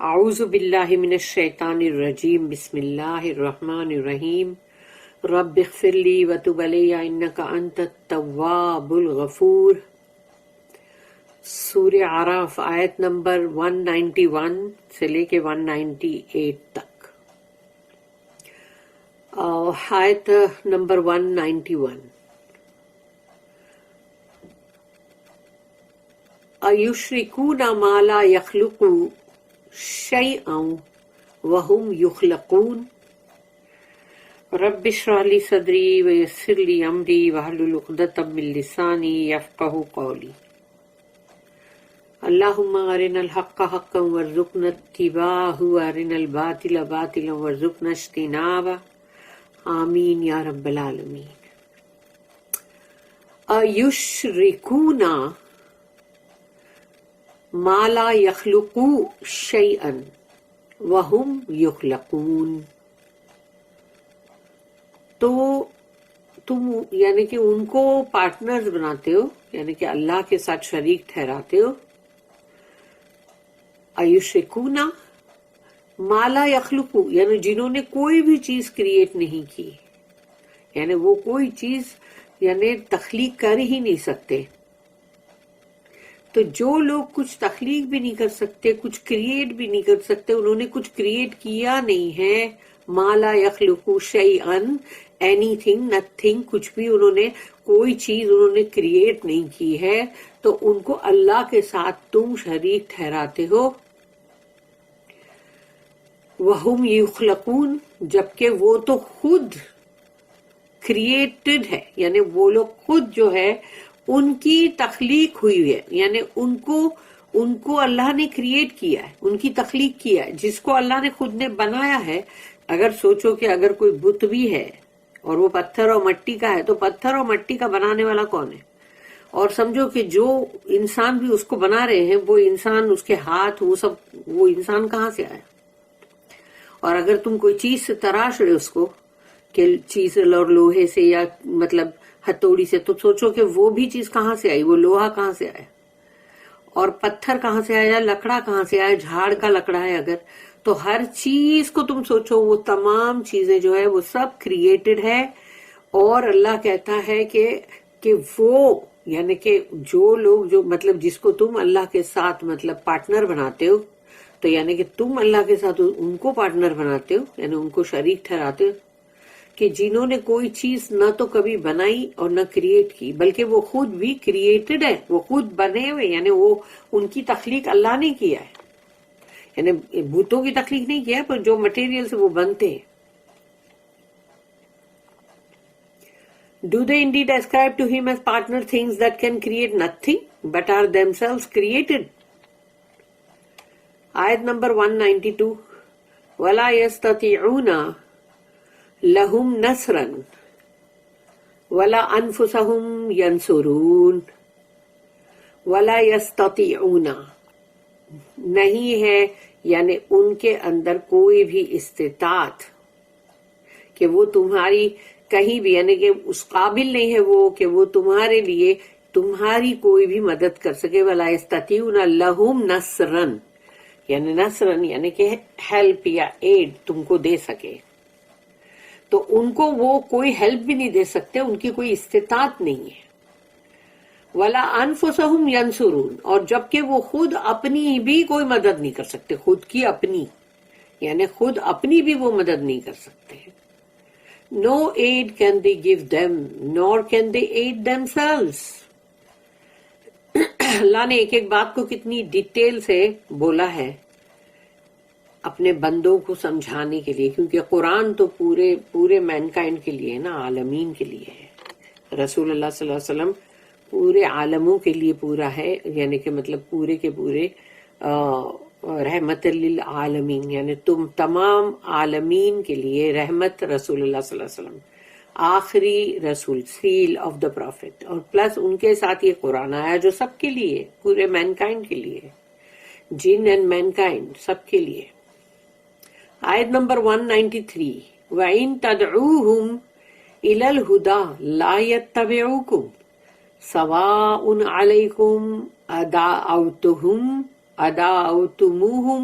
اعوذ باللہ من الشیطان الرجیم بسم اللہ الرحمن الرحیم رب اغفر لی وتب علی انک انت التواب الغفور۔ سورہ اعراف آیت نمبر 191 سے لے کے 198 تک۔ آیت نمبر 191، ایشرکون ما لا یخلق شیئا وهم یخلقون رب اشرح لی صدری ویسر لی امری واحلل عقدۃ من لسانی یفقہوا قولی۔ اللہم ارنا الحق حقا وارزقنا اتباعہ وارنا الباطل باطلا وارزقنا اجتنابہ، آمین یا رب العالمین۔ ایشرکون ما لا یخلقو شیئا وهم یخلقون، تو تم یعنی کہ ان کو پارٹنرز بناتے ہو، یعنی کہ اللہ کے ساتھ شریک ٹھہراتے ہو۔ ایشرکون ما لا یخلقو، یعنی جنہوں نے کوئی بھی چیز کریٹ نہیں کی، یعنی وہ کوئی چیز یعنی تخلیق کر ہی نہیں سکتے۔ تو جو لوگ کچھ تخلیق بھی نہیں کر سکتے، کچھ کریٹ بھی نہیں کر سکتے، انہوں نے کچھ کریٹ کیا نہیں ہے، ما لا یخلقو شیئا، اینی تھنگ، نتھنگ، کچھ بھی انہوں نے کوئی چیز انہوں نے کریٹ نہیں کی ہے، تو ان کو اللہ کے ساتھ تم شریک ٹھہراتے ہو۔ وَهُمْ يُخْلَقُونَ، جبکہ وہ تو خود کریٹڈ ہے، یعنی وہ لوگ خود جو ہے ان کی تخلیق ہوئی ہے، یعنی ان کو اللہ نے کریٹ کیا ہے، ان کی تخلیق کیا ہے، جس کو اللہ نے خود نے بنایا ہے۔ اگر سوچو کہ اگر کوئی بت بھی ہے اور وہ پتھر اور مٹی کا ہے، تو پتھر اور مٹی کا بنانے والا کون ہے؟ اور سمجھو کہ جو انسان بھی اس کو بنا رہے ہیں، وہ انسان، اس کے ہاتھ، وہ سب، وہ انسان کہاں سے آیا؟ اور اگر تم کوئی چیز سے تراش رہے اس کو، کہ چیز اور لوہے سے یا مطلب ہتھوڑی سے، تو سوچو کہ وہ بھی چیز کہاں سے آئی، وہ لوہا کہاں سے آیا، اور پتھر کہاں سے آیا، لکڑا کہاں سے آیا، جھاڑ کا لکڑا ہے اگر، تو ہر چیز کو تم سوچو، وہ تمام چیزیں جو ہے وہ سب کریٹڈ ہے۔ اور اللہ کہتا ہے کہ وہ یعنی کہ جو لوگ جو مطلب جس کو تم اللہ کے ساتھ مطلب پارٹنر بناتے ہو، تو یعنی کہ تم اللہ کے ساتھ ان کو پارٹنر بناتے ہو، یعنی ان کو شریک ٹھہراتے ہو، کہ جنہوں نے کوئی چیز نہ تو کبھی بنائی اور نہ کریٹ کی، بلکہ وہ خود بھی کریٹڈ ہے، وہ خود بنے ہوئے، یعنی وہ ان کی تخلیق اللہ نے کیا ہے، یعنی بتوں کی تخلیق نہیں کیا ہے، پر جو مٹیریل سے وہ بنتے ہیں۔ Do they indeed ascribe to him as partner things that can create nothing but are themselves created? آیت نمبر 192، وَلَا يَسْتَطِيعُونَ لَهُمْ نَصْرًا وَلَا أَنفُسَهُمْ يَنْصُرُونَ۔ وَلَا يَسْتَطِيعُونَ، نہیں ہے یعنی ان کے اندر کوئی بھی استطاعت کہ وہ تمہاری کہیں بھی، یعنی کہ اس قابل نہیں ہے وہ کہ وہ تمہارے لیے تمہاری کوئی بھی مدد کر سکے۔ وَلَا يَسْتَطِيعُونَ لَهُمْ نَصْرًا، یعنی نصرًا یعنی کہ ہیلپ یا ایڈ تم کو دے سکے، تو ان کو وہ کوئی ہیلپ بھی نہیں دے سکتے، ان کی کوئی استطاعت نہیں ہے۔ وَلَا أَنفُسَهُمْ يَنْصُرُونَ، اور جبکہ وہ خود اپنی بھی کوئی مدد نہیں کر سکتے، خود کی اپنی یعنی خود اپنی بھی وہ مدد نہیں کر سکتے۔ No aid can they give them, nor can they aid themselves۔ اللہ نے ایک ایک بات کو کتنی ڈیٹیل سے بولا ہے اپنے بندوں کو سمجھانے کے لیے، کیونکہ قرآن تو پورے مینکائنڈ کے لیے نا، عالمین کے لیے ہے۔ رسول اللہ صلی اللہ علیہ وسلم پورے عالموں کے لیے پورا ہے، یعنی کہ مطلب پورے کے پورے رحمت للعالمین، یعنی تم تمام عالمین کے لیے رحمت، رسول اللہ صلی اللہ علیہ وسلم آخری رسول، سیل آف دا پروفٹ، اور پلس ان کے ساتھ یہ قرآن آیا جو سب کے لیے، پورے مینکائنڈ کے لیے، جن اینڈ مینکائنڈ سب کے لیے۔ آیت نمبر 193، وَإِن تَدْعُوهُمْ إِلَى الْهُدَى لَا يَتَّبِعُوكُمْ سَوَاءٌ عَلَيْكُمْ أَدَعَوْتُمُوهُمْ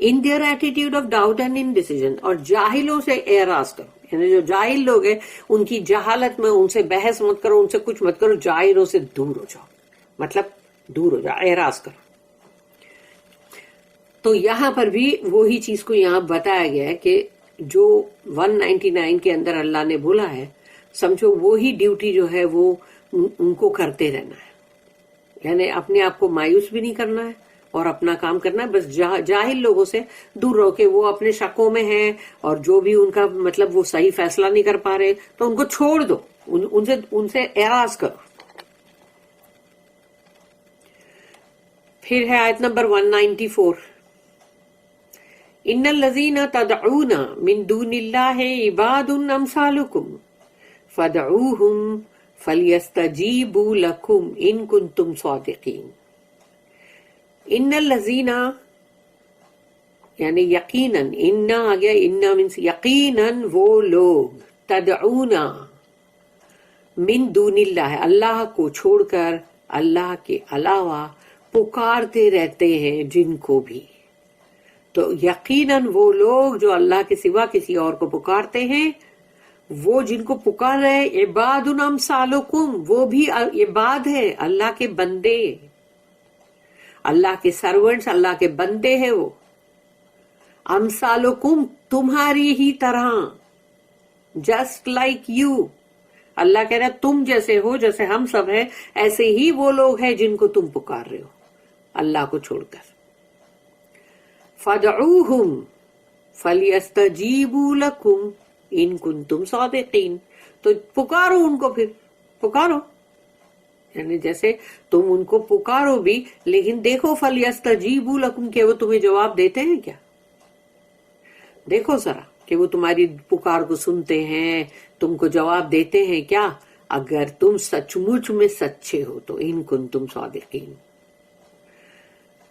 in their attitude of doubt and indecision. اور جاہلوں سے اعراض کرو، یعنی جو جاہل لوگ ہیں ان کی جہالت میں ان سے بحث مت کرو، ان سے کچھ مت کرو، جاہلوں سے دور ہو جاؤ، مطلب دور ہو جاؤ، اعراض کرو. تو یہاں پر بھی وہی چیز کو یہاں بتایا گیا ہے کہ جو 199 کے اندر اللہ نے بولا ہے، سمجھو وہی ڈیوٹی جو ہے وہ ان کو کرتے رہنا ہے، یعنی اپنے آپ کو مایوس بھی نہیں کرنا ہے اور اپنا کام کرنا ہے. بس جاہل لوگوں سے دور رہو کہ وہ اپنے شکوں میں ہیں اور جو بھی ان کا مطلب وہ صحیح فیصلہ نہیں کر پا رہے تو ان کو چھوڑ دو، ان سے اعراض کرو. پھر ہے آیت نمبر 194. ان الذین تدعون من دون اللہ عباد امثالکم فادعوہم فلیستجیبوا لکم ان کنتم صادقین. ان الذین یعنی یقیناً، انا آ گیا، انا مینس یقیناً وہ لوگ، تدعون من دون اللہ اللہ کو چھوڑ کر اللہ کے علاوہ پکارتے رہتے ہیں جن کو بھی. تو یقیناً وہ لوگ جو اللہ کے سوا کسی اور کو پکارتے ہیں، وہ جن کو پکار رہے ہیں، عباد امثالکم، وہ بھی عباد ہے، اللہ کے بندے، اللہ کے سرونٹس، اللہ کے بندے ہیں وہ. امثالکم، تمہاری ہی طرح، جسٹ لائک یو. اللہ کہہ رہا ہے تم جیسے ہو، جیسے ہم سب ہیں، ایسے ہی وہ لوگ ہیں جن کو تم پکار رہے ہو اللہ کو چھوڑ کر. فَادْعُوهُمْ فَلْيَسْتَجِيبُوا لَكُمْ إِن كُنتُمْ صَادِقِينَ. تو پکارو ان کو، پھر پکارو، یعنی جیسے تم ان کو پکارو بھی، لیکن دیکھو فَلْيَسْتَجِيبُوا لَكُمْ کہ وہ تمہیں جواب دیتے ہیں کیا. دیکھو ذرا کہ وہ تمہاری پکار کو سنتے ہیں، تم کو جواب دیتے ہیں کیا، اگر تم سچ مچ میں سچے ہو تو. ان کنتم صادقین.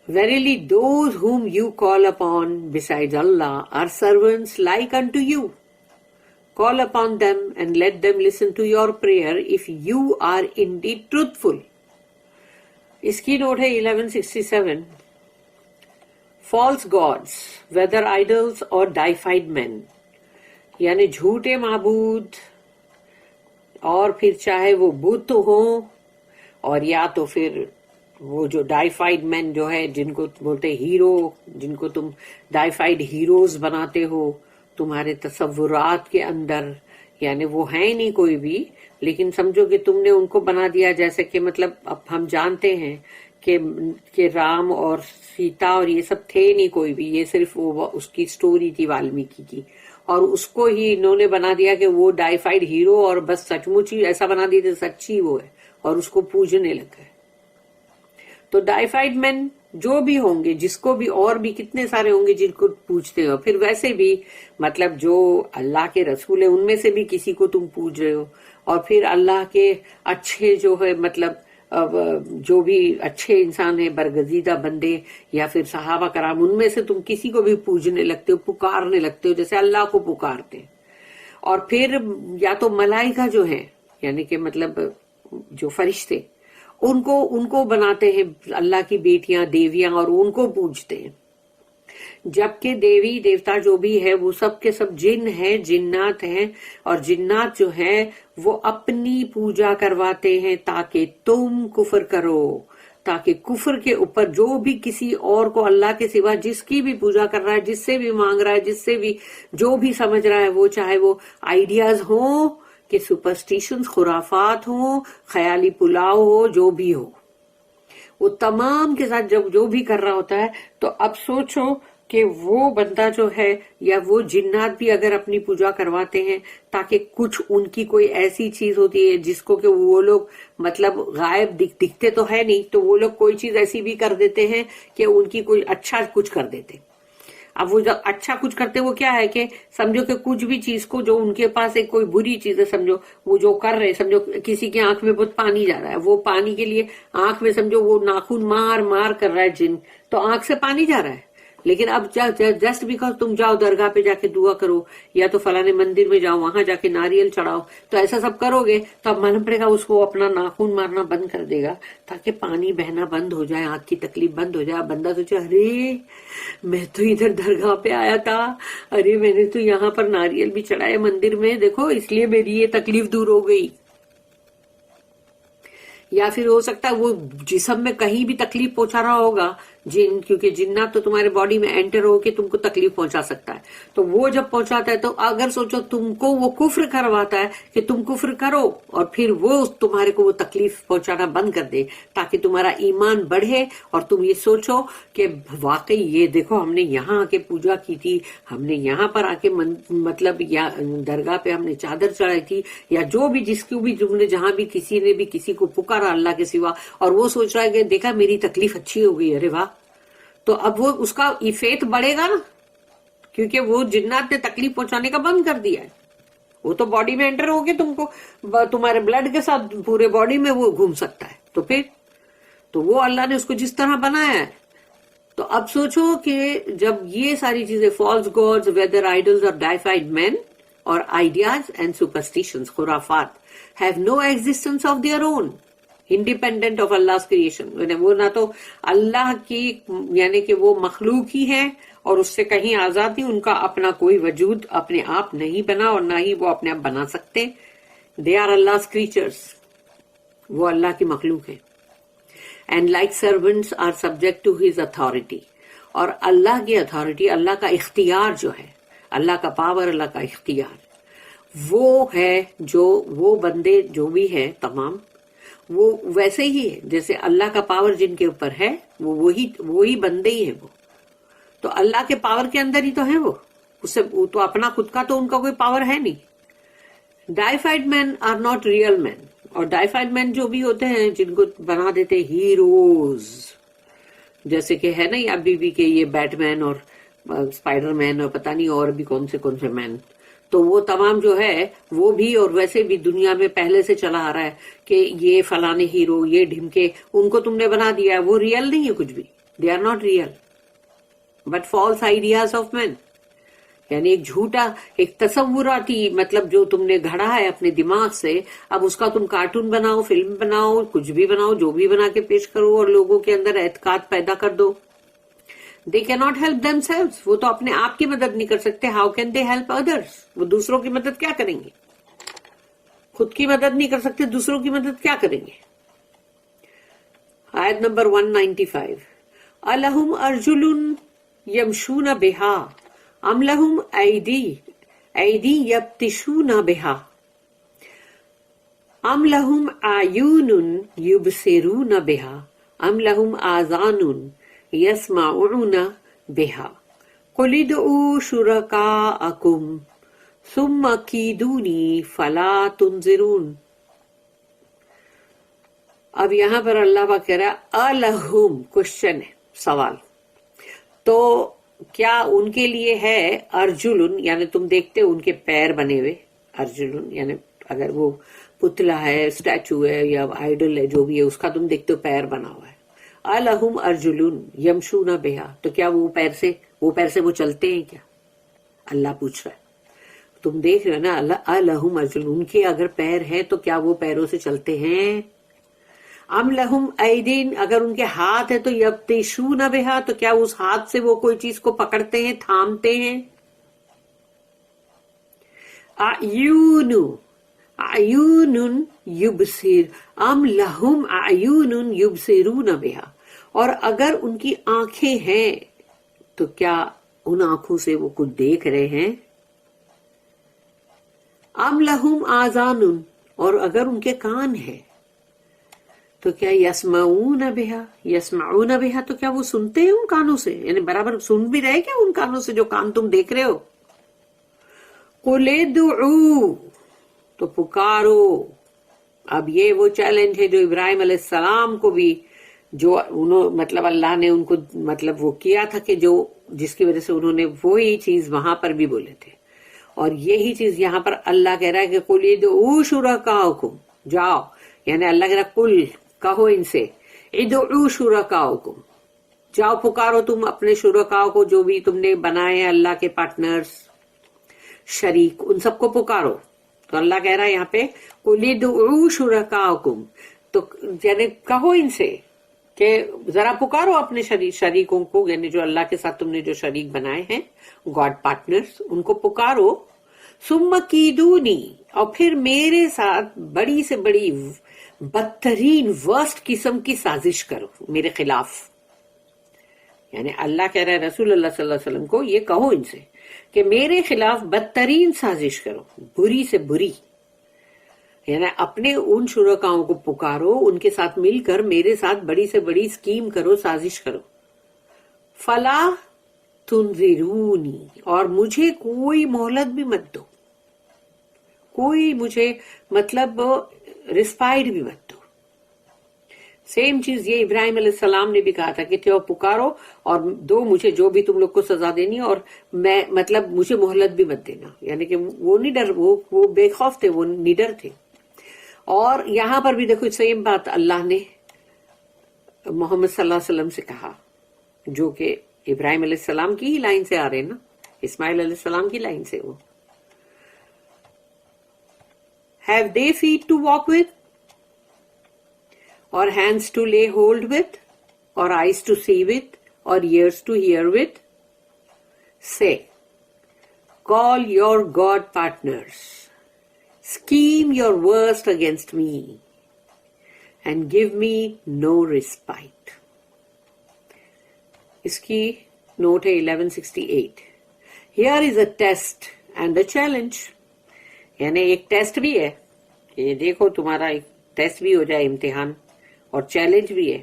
Verily those whom you call upon besides Allah are servants like unto you. Call upon them and let them listen to your prayer if you are indeed truthful. اس کی نوٹ ہے 1167. False gods, whether idols or deified men, یعنی جھوٹے معبود، اور پھر چاہے وہ بت ہوں اور یا تو پھر وہ جو ڈائیفائڈ مین جو ہے جن کو بولتے ہیرو، جن کو تم ڈائیفائڈ ہیروز بناتے ہو تمہارے تصورات کے اندر، یعنی وہ ہیں نہیں کوئی بھی، لیکن سمجھو کہ تم نے ان کو بنا دیا. جیسے کہ مطلب اب ہم جانتے ہیں کہ رام اور سیتا اور یہ سب تھے نہیں کوئی بھی، یہ صرف وہ اس کی سٹوری تھی والمیکی کی، اور اس کو ہی انہوں نے بنا دیا کہ وہ ڈائیفائڈ ہیرو، اور بس سچ مچ ہی ایسا بنا دیا سچی وہ ہے، اور اس کو پوجنے لگ گئے. تو ڈائیفائڈ مین جو بھی ہوں گے، جس کو بھی، اور بھی کتنے سارے ہوں گے جن کو پوجتے ہو، پھر ویسے بھی مطلب جو اللہ کے رسول ہیں ان میں سے بھی کسی کو تم پوج رہے ہو، اور پھر اللہ کے اچھے جو ہے مطلب جو بھی اچھے انسان ہیں، برگزیدہ بندے یا پھر صحابہ کرام، ان میں سے تم کسی کو بھی پوجنے لگتے ہو، پکارنے لگتے ہو جیسے اللہ کو پکارتے. اور پھر یا تو ملائکہ جو ہیں، یعنی کہ مطلب جو فرشتے، ان کو بناتے ہیں اللہ کی بیٹیاں، دیویاں، اور ان کو پوجتے ہیں. جبکہ دیوی دیوتا جو بھی ہے وہ سب کے سب جن ہیں، جنات ہیں، اور جنات جو ہیں وہ اپنی پوجا کرواتے ہیں تاکہ تم کفر کرو، تاکہ کفر کے اوپر جو بھی کسی اور کو اللہ کے سوا جس کی بھی پوجا کر رہا ہے، جس سے بھی مانگ رہا ہے، جس سے بھی جو بھی سمجھ رہا ہے، وہ چاہے وہ آئیڈیاز ہوں کہ سپرسٹیشنز، خرافات ہوں، خیالی پلاؤ ہو، جو بھی ہو، وہ تمام کے ساتھ جب جو بھی کر رہا ہوتا ہے، تو اب سوچو کہ وہ بندہ جو ہے یا وہ جنات بھی اگر اپنی پوجا کرواتے ہیں تاکہ کچھ ان کی کوئی ایسی چیز ہوتی ہے جس کو کہ وہ لوگ مطلب غائب دکھتے تو ہے نہیں، تو وہ لوگ کوئی چیز ایسی بھی کر دیتے ہیں کہ ان کی کوئی اچھا کچھ کر دیتے. اب وہ جب اچھا کچھ کرتے وہ کیا ہے کہ سمجھو کہ کچھ بھی چیز کو جو ان کے پاس ایک کوئی بری چیز ہے، سمجھو وہ جو کر رہے، سمجھو کسی کی آنکھ میں بہت پانی جا رہا ہے، وہ پانی کے لیے آنکھ میں سمجھو وہ ناخن مار مار کر رہا ہے جن، تو آنکھ سے پانی جا رہا ہے، لیکن اب جسٹ بیکاز تم جاؤ درگاہ پہ جا کے دعا کرو یا تو فلانے مندر میں جاؤ وہاں جا کے ناریل چڑھاؤ تو ایسا سب کرو گے تو اب معلوم پڑے گا اس کو اپنا ناخن مارنا بند کر دے گا تاکہ پانی بہنا بند ہو جائے, آنکھ کی تکلیف بند ہو جائے. بندہ سوچے ارے میں تو ادھر درگاہ پہ آیا تھا, ارے میں نے تو یہاں پر ناریل بھی چڑھایا مندر میں, دیکھو اس لیے میری یہ تکلیف دور ہو گئی. یا پھر ہو سکتا ہے وہ جسم میں کہیں بھی تکلیف پہنچا رہا ہوگا جن, کیونکہ جنات تو تمہارے باڈی میں انٹر ہو کے تم کو تکلیف پہنچا سکتا ہے. تو وہ جب پہنچاتا ہے تو اگر سوچو تم کو وہ کفر کرواتا ہے کہ تم کفر کرو اور پھر وہ تمہارے کو وہ تکلیف پہنچانا بند کر دے تاکہ تمہارا ایمان بڑھے اور تم یہ سوچو کہ واقعی یہ دیکھو ہم نے یہاں آ کے پوجا کی تھی, ہم نے یہاں پر آ کے مطلب یا درگاہ پہ ہم نے چادر چڑھائی تھی یا جو بھی جس کو بھی تم نے جہاں بھی کسی نے بھی کسی کو پکارا اللہ کے سوا, اور وہ سوچ رہا ہے کہ دیکھا میری تکلیف اچھی ہو گئی, ارے واہ. تو اب وہ اس کا فیتھ بڑھے گا نا, کیونکہ وہ جنات نے تکلیف پہنچانے کا بند کر دیا ہے. وہ تو باڈی میں انٹر ہو کے تم کو تمہارے بلڈ کے ساتھ پورے باڈی میں وہ گھوم سکتا ہے. تو پھر تو وہ اللہ نے اس کو جس طرح بنایا ہے. تو اب سوچو کہ جب یہ ساری چیزیں فالس گاڈز, ویدر آئیڈلز اور ڈائیفائڈ مین اور آئیڈیاز اینڈ سپرسٹیشنز, خرافات, have no existence of their own independent of اللہ کریشن. وہ نہ تو اللہ کی یعنی کہ وہ مخلوق ہی ہے اور اس سے کہیں آزاد نہیں, ان کا اپنا کوئی وجود اپنے آپ نہیں بنا اور نہ ہی وہ اپنے آپ بنا سکتے. دے آر اللہ کریچرز, وہ اللہ کی مخلوق ہے. And like servants are subject to his authority, اور اللہ کی اتھارٹی, اللہ کا اختیار جو ہے, اللہ کا پاور, اللہ کا اختیار وہ ہے جو وہ بندے جو بھی ہے تمام وہ ویسے ہی ہے جیسے اللہ کا پاور جن کے اوپر ہے وہ وہی بندے ہی ہیں. وہ تو اللہ کے پاور کے اندر ہی تو ہے, وہ اس سے تو اپنا خود کا تو ان کا کوئی پاور ہے نہیں. ڈائیفائڈ مین آر ناٹ ریئل مین, اور ڈائیفائڈ مین جو بھی ہوتے ہیں جن کو بنا دیتے ہیروز, جیسے کہ ہے نا ابھی بھی کہ یہ بیٹ مین اور اسپائڈر مین اور پتہ نہیں اور بھی کون سے مین, تو وہ تمام جو ہے وہ بھی اور ویسے بھی دنیا میں پہلے سے چلا آ رہا ہے کہ یہ فلانے ہیرو, یہ ڈھمکے, ان کو تم نے بنا دیا ہے, وہ ریئل نہیں ہے کچھ بھی. They are not real but false ideas of man, یعنی ایک جھوٹا ایک تصوراتی مطلب جو تم نے گھڑا ہے اپنے دماغ سے, اب اس کا تم کارٹون بناؤ, فلم بناؤ, کچھ بھی بناؤ, جو بھی بنا کے پیش کرو اور لوگوں کے اندر اعتقاد پیدا کر دو. They cannot help themselves, وہ تو اپنے آپ کی مدد نہیں کر سکتے. How can they help others? وہ دوسروں کی مدد کیا کریں گے؟ خود کی مدد نہیں کر سکتے, دوسروں کی مدد کیا کریں گے؟ آیت نمبر 195, الہم ارجل یمشون بہا ام لہم ایدی یبطشون بہا ام لہم اعین یبصرون بہا ام لہم آذان یسمعون بہا قل ادعوا شرکاءکم ثم کیدونی فلا تنظرون. اب یہاں پر اللہ پاک کہہ رہا ہے الہم, کوشچن ہے, سوال, تو کیا ان کے لیے ہے ارجلن, یعنی تم دیکھتے ہو ان کے پیر بنے ہوئے, ارجلن یعنی اگر وہ پتلا ہے, اسٹیچو ہے یا آئیڈل ہے جو بھی ہے اس کا تم دیکھتے ہو پیر بنا ہوا ہے. الہم ارجلن یمشون بہا, تو کیا وہ پیر سے وہ چلتے ہیں کیا؟ اللہ پوچھ رہا ہے. تم دیکھ رہے ہو نا, الہم ارجلن, ان کے اگر پیر ہے تو کیا وہ پیروں سے چلتے ہیں؟ ام لہم ایدین, اگر ان کے ہاتھ ہے تو یبطشون بہا, تو کیا اس ہاتھ سے وہ کوئی چیز کو پکڑتے ہیں, تھامتے ہیں؟ اعین یبصر ام لہم اعین یبصرون بہا, اور اگر ان کی آنکھیں ہیں تو کیا ان آنکھوں سے وہ کچھ دیکھ رہے ہیں؟ ام لہم آذان, اور اگر ان کے کان ہیں تو کیا یسمعون بہا, تو کیا وہ سنتے ہیں ان کانوں سے, یعنی برابر سن بھی رہے کیا ان کانوں سے جو کان تم دیکھ رہے ہو؟ قل ادعوا, تو پکارو. اب یہ وہ چیلنج ہے جو ابراہیم علیہ السلام کو بھی جو مطلب اللہ نے ان کو مطلب وہ کیا تھا کہ جو جس کی وجہ سے انہوں نے وہی چیز وہاں پر بھی بولے تھے, اور یہی چیز یہاں پر اللہ کہہ رہا ہے کہ قل ادعوا شرکاءکم, جاؤ, یعنی اللہ کہہ رہا ہے کل کہو ان سے, ادعوا شرکاءکم, جاؤ پکارو تم اپنے شرکاء کو جو بھی تم نے بنائے ہیں اللہ کے پارٹنرز شریک، ان سب کو پکارو. تو اللہ کہہ رہا ہے یہاں پہ قُلِ ادْعُوا شُرَكَاءَكُمْ، تو یعنی کہو ان سے کہ ذرا پکارو اپنے شریکوں کو، یعنی جو اللہ کے ساتھ تم نے جو شریک بنائے ہیں گاڈ پارٹنرز، ان کو پکارو. ثُمَّ كِيدُونِي، اور پھر میرے ساتھ بڑی سے بڑی بدترین ورسٹ قسم کی سازش کرو میرے خلاف. یعنی اللہ کہہ رہا ہے رسول اللہ صلی اللہ علیہ وسلم کو یہ کہو ان سے کہ میرے خلاف بدترین سازش کرو، بری سے بری. یعنی اپنے ان شرکاؤں کو پکارو، ان کے ساتھ مل کر میرے ساتھ بڑی سے بڑی اسکیم کرو، سازش کرو. فلا تنظرونی، اور مجھے کوئی مہلت بھی مت دو، کوئی مجھے مطلب رسپائٹ بھی مت دو. سیم چیز یہ ابراہیم علیہ السلام نے بھی کہا تھا کہ تھے پکارو اور دو مجھے جو بھی تم لوگ کو سزا دینی اور میں مطلب مجھے مہلت بھی مت دینا. یعنی کہ وہ نڈر، وہ بے خوف تھے، وہ نڈر تھے. اور یہاں پر بھی دیکھو سیم بات اللہ نے محمد صلی اللہ علیہ وسلم سے کہا، جو کہ ابراہیم علیہ السلام کی ہی لائن سے آ رہے ہیں نا، اسماعیل علیہ السلام کی لائن سے. وہ have they feet to walk with, or hands to lay hold with, or eyes to see with, or ears to hear with? Say, call your God partners, scheme your worst against me, and give me no respite. اس کی note ہے 1168. Here is a test and a challenge. یعنی ایک test بھی ہے کہ یہ دیکھو تمہارا ایک ٹیسٹ بھی ہو جائے، امتحان، اور چیلنج بھی ہے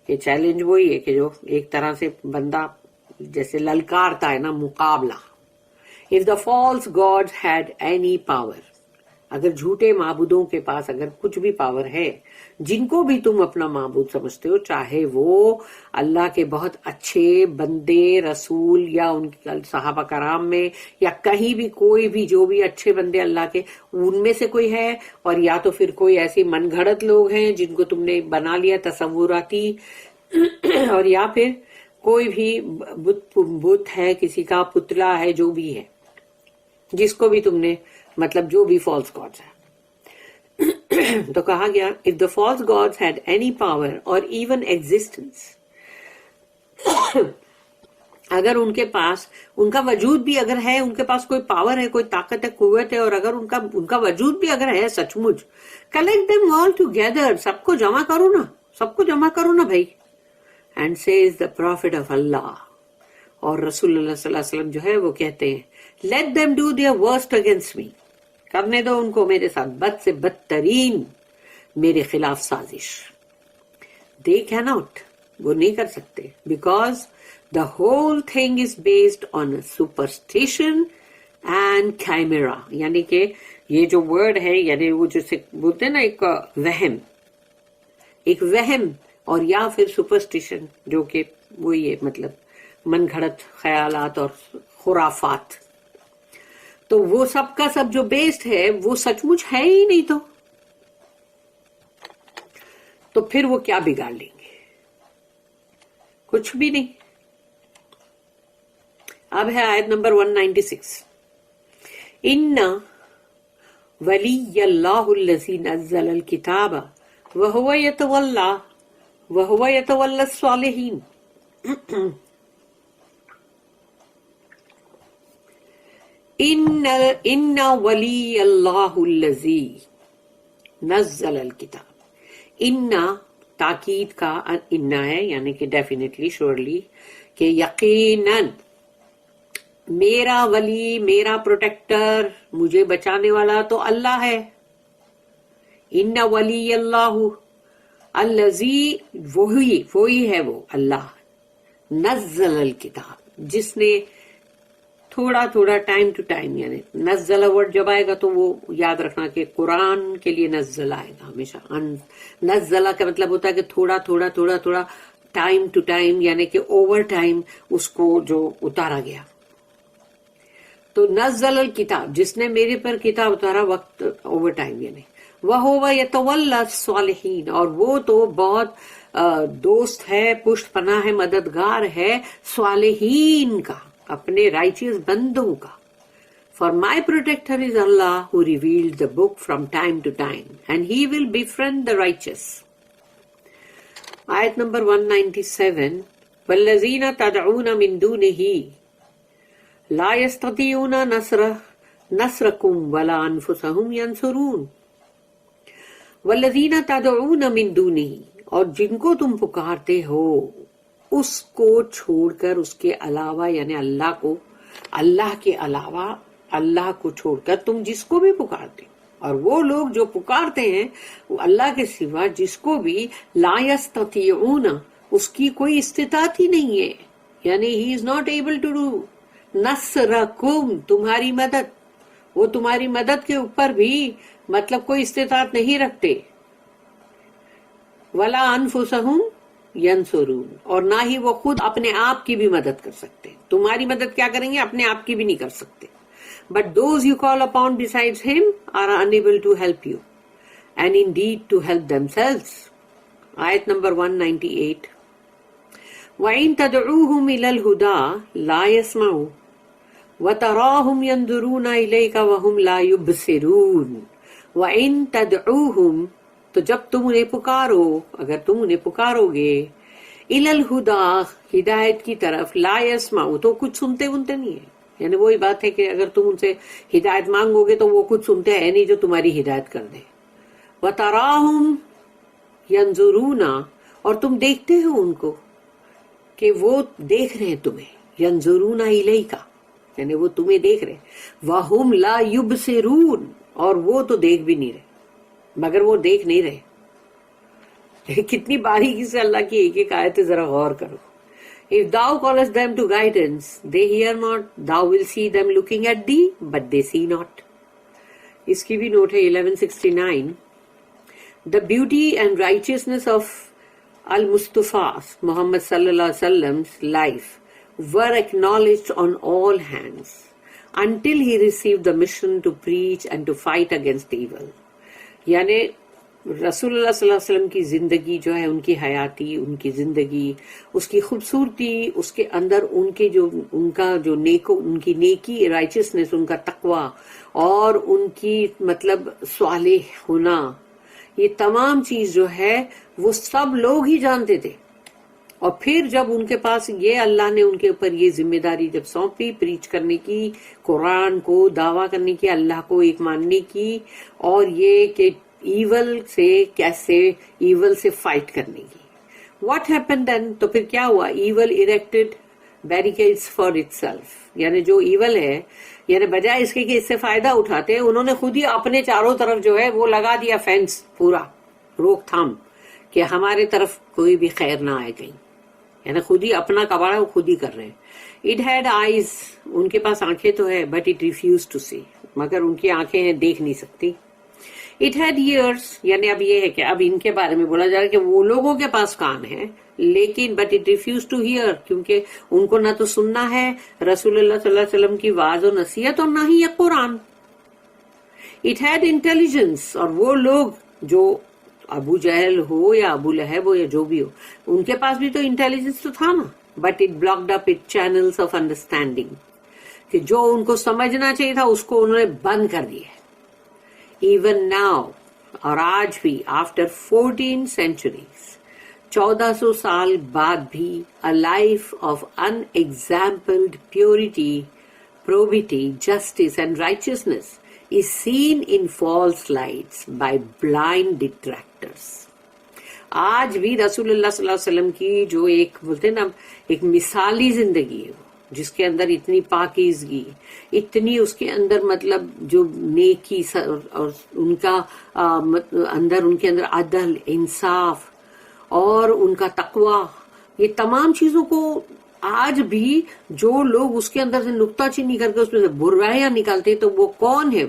کہ چیلنج وہی ہے کہ جو ایک طرح سے بندہ جیسے للکارتا ہے نا، مقابلہ. If the false gods had any power، اگر جھوٹے معبودوں کے پاس اگر کچھ بھی پاور ہے، جن کو بھی تم اپنا معبود سمجھتے ہو، چاہے وہ اللہ کے بہت اچھے بندے رسول یا ان کے صحابہ کرام میں یا کہیں بھی کوئی بھی جو بھی اچھے بندے اللہ کے ان میں سے کوئی ہے، اور یا تو پھر کوئی ایسی من گھڑت لوگ ہیں جن کو تم نے بنا لیا تصوراتی، اور یا پھر کوئی بھی بت ہے، کسی کا پتلا ہے، جو بھی ہے جس کو بھی تم نے مطلب جو بھی فالس گاڈز ہیں. تو کہا گیا if the false gods had any power or even existence، اگر ان کے پاس ان کا وجود بھی اگر ہے، ان کے پاس کوئی پاور ہے، کوئی طاقت ہے، قوت ہے، اور اگر ان کا وجود بھی اگر ہے سچ مچ، collect them all together، سب کو جمع کرو نا، سب کو جمع کرو نا بھائی. and says the prophet of Allah، اور رسول اللہ صلی اللہ علیہ وسلم جو ہے وہ کہتے ہیں let them do their worst against me، کرنے دو ان کو میرے ساتھ بد سے بدترین میرے خلاف سازش. they cannot، وہ نہیں کر سکتے، because the whole thing is based on a superstition and chimera. یعنی کہ یہ جو ورڈ ہے، یعنی وہ جسے بولتے ہیں نا ایک وہم اور یا پھر سپرسٹیشن، جو کہ وہ یہ مطلب من گھڑت خیالات اور خرافات. تو وہ سب کا سب جو بیسڈ ہے وہ سچ مچ ہے ہی نہیں، تو پھر وہ کیا بگاڑ لیں گے؟ کچھ بھی نہیں. اب ہے آیت نمبر 196. ان ولی اللہ الذی نزل الکتاب وہو یتولی الصالحین. ان ولی اللہ الذی نزل الکتاب. ان تاکید کا ان ہے، یعنی کہ ڈیفینیٹلی، شیورلی، کہ یقیناً میرا ولی، میرا پروٹیکٹر، مجھے بچانے والا تو اللہ ہے. ان ولی اللہ الذی، وہی ہے وہ اللہ، نزل الکتاب، جس نے تھوڑا تھوڑا ٹائم ٹو ٹائم، یعنی نزل ورڈ جب آئے گا تو وہ یاد رکھنا کہ قرآن کے لیے نزل آئے گا ہمیشہ. نزل کا مطلب ہوتا ہے کہ تھوڑا تھوڑا تھوڑا تھوڑا ٹائم ٹو ٹائم، یعنی کہ اوور ٹائم اس کو جو اتارا گیا. تو نزل الکتاب، جس نے میرے پر کتاب اتارا وقت اوور ٹائم، یعنی وَهُوَ يَتَوَلَّى الصَّالِحِينَ، اور وہ تو بہت دوست ہے, پشت پناہ ہے, مددگار ہے صالحین کا, اپنے رائچیس بندوں کا. For my protector is Allah who revealed the book from time to time, and he will befriend the righteous. Ayat number 197. وَالَّذِينَ تَدْعُونَ مِن دُونِهِ لَا يَسْتَطِيعُونَ نَصْرَكُمْ وَلَا أَنفُسَهُمْ يَنصُرُونَ. وَالَّذِينَ تَدْعُونَ مِن دُونِهِ, اور جن کو تم پکارتے ہو اس کو چھوڑ کر, اس کے علاوہ یعنی اللہ کو, اللہ کے علاوہ اللہ کو چھوڑ کر تم جس کو بھی پکارتے, اور وہ لوگ جو پکارتے ہیں وہ اللہ کے سوا جس کو بھی, لا یستطیعون, اس کی کوئی استطاعت ہی نہیں ہے, یعنی he is not able to do نصرکم, تمہاری مدد, وہ تمہاری مدد کے اوپر بھی مطلب کوئی استطاعت نہیں رکھتے. ولا انفسہم ینصرون, اور نہ ہی وہ خود اپنے آپ کی بھی مدد کر سکتے. تمہاری مدد کیا کریں گے, اپنے آپ کی بھی نہیں کر سکتے. But those you call upon besides him are unable to help you, and indeed to help themselves. Ayat number 198. وَإِن تَدْعُوهُمْ إِلَى الْهُدَى لَا يَسْمَعُوا وَتَرَاهُمْ يَنْظُرُونَ إِلَيْكَ وَهُمْ لَا يُبْصِرُونَ. وَإِن تَدْعُوهُمْ, تو جب تم انہیں پکارو, اگر تم انہیں پکارو گے, إِلَى الْهُدَى, ہدایت کی طرف, لَا يَسْمَعُوا, تو کچھ سنتے نہیں ہیں. یعنی وہی بات ہے کہ اگر تم ان سے ہدایت مانگو گے تو وہ کچھ سنتے ہیں نہیں جو تمہاری ہدایت کر دے. وَتَرَاهُمْ يَنْظُرُونَ, اور تم دیکھتے ہو ان کو کہ وہ دیکھ رہے ہیں تمہیں. يَنْظُرُونَ إِلَيْكَ, یعنی وہ تمہیں دیکھ رہے. وَهُمْ لَا يُبْصِرُونَ, اور وہ تو دیکھ بھی نہیں رہے, مگر وہ دیکھ نہیں رہے. کتنی باریکی سے اللہ کی ایک ایک آیت ذرا غور کرو. If thou callest them to guidance, they hear not. Thou will see them looking at thee, but they see not. اس کی بھی نوٹ ہے 1169. The beauty and righteousness of Al-Mustafa, Muhammad sallallahu alaihi wasallam's life were acknowledged on all hands until he received the mission to preach and to fight against evil. یعنی رسول اللہ صلی اللہ علیہ وسلم کی زندگی جو ہے, ان کی حیاتی, ان کی زندگی, اس کی خوبصورتی, اس کے اندر ان کی نیکی, رائچسنس, ان کا تقوی, اور ان کی مطلب صالح ہونا, یہ تمام چیز جو ہے وہ سب لوگ ہی جانتے تھے. اور پھر جب ان کے پاس یہ اللہ نے ان کے اوپر یہ ذمہ داری جب سونپی, پریچ کرنے کی, قرآن کو دعویٰ کرنے کی, اللہ کو ایک ماننے کی, اور یہ کہ ایول سے کیسے ایول سے فائٹ کرنے کی. واٹ ہیپن دین, تو پھر کیا ہوا, ایول اریکٹڈ بیریکیڈز فار اٹ سیلف, یعنی جو ایول ہے, یعنی بجائے اس کے کہ اس سے فائدہ اٹھاتے, انہوں نے خود ہی اپنے چاروں طرف جو ہے وہ لگا دیا فینس, پورا روک تھام, کہ ہمارے طرف کوئی بھی خیر نہ آئے کہیں. یعنی خود ہی اپنا کباڑا وہ خود ہی کر رہے ہیں. اٹ ہیڈ آئیز, ان کے پاس آنکھیں تو ہے, بٹ اٹ ریفیوز ٹو سی, مگر ان کی آنکھیں ہیں, دیکھ نہیں سکتی. اٹ ہیڈ ایئرس, یعنی اب یہ ہے کہ اب ان کے بارے میں بولا جا رہا ہے کہ وہ لوگوں کے پاس کان ہے, لیکن but it refuses to hear, کیونکہ ان کو نہ تو سننا ہے رسول اللہ صلی اللہ علیہ وسلم کی واعظ و نصیحت, اور نہ ہی یہ قرآن. اٹ ہیڈ انٹیلیجنس, اور وہ لوگ جو ابو جہل ہو یا ابو لہب ہو یا جو بھی ہو, ان کے پاس بھی تو انٹیلیجنس تو تھا نا, but it blocked up it channels of understanding, کہ جو ان کو سمجھنا چاہیے تھا اس کو انہوں نے بند کر دیا. Even now, اور آج بھی, after 14 centuries, 1400 سال بعد بھی, a life of unexampled purity, probity, justice and righteousness is seen in false lights by blind detractors. آج بھی رسول اللہ صلی اللہ علیہ وسلم کی جو ایک بولتے ہیں نا, ایک مثالی زندگی ہے, جس کے اندر اتنی پاکیزگی, اتنی اس کے اندر مطلب جو نیکی, اور ان کا اندر, ان کے اندر عدل, انصاف, اور ان کا تقوی, یہ تمام چیزوں کو آج بھی جو لوگ اس کے اندر سے نکتہ چینی کر کے اس میں سے برائیاں نکالتے, تو وہ کون ہے,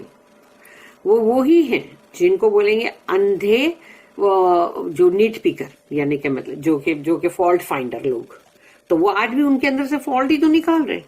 وہ وہی ہیں جن کو بولیں گے اندھے جو نیٹ پیکر, یعنی کہ مطلب جو کہ فالٹ فائنڈر لوگ. تو وہ آج بھی ان کے اندر سے فالٹ ہی تو نکال رہے.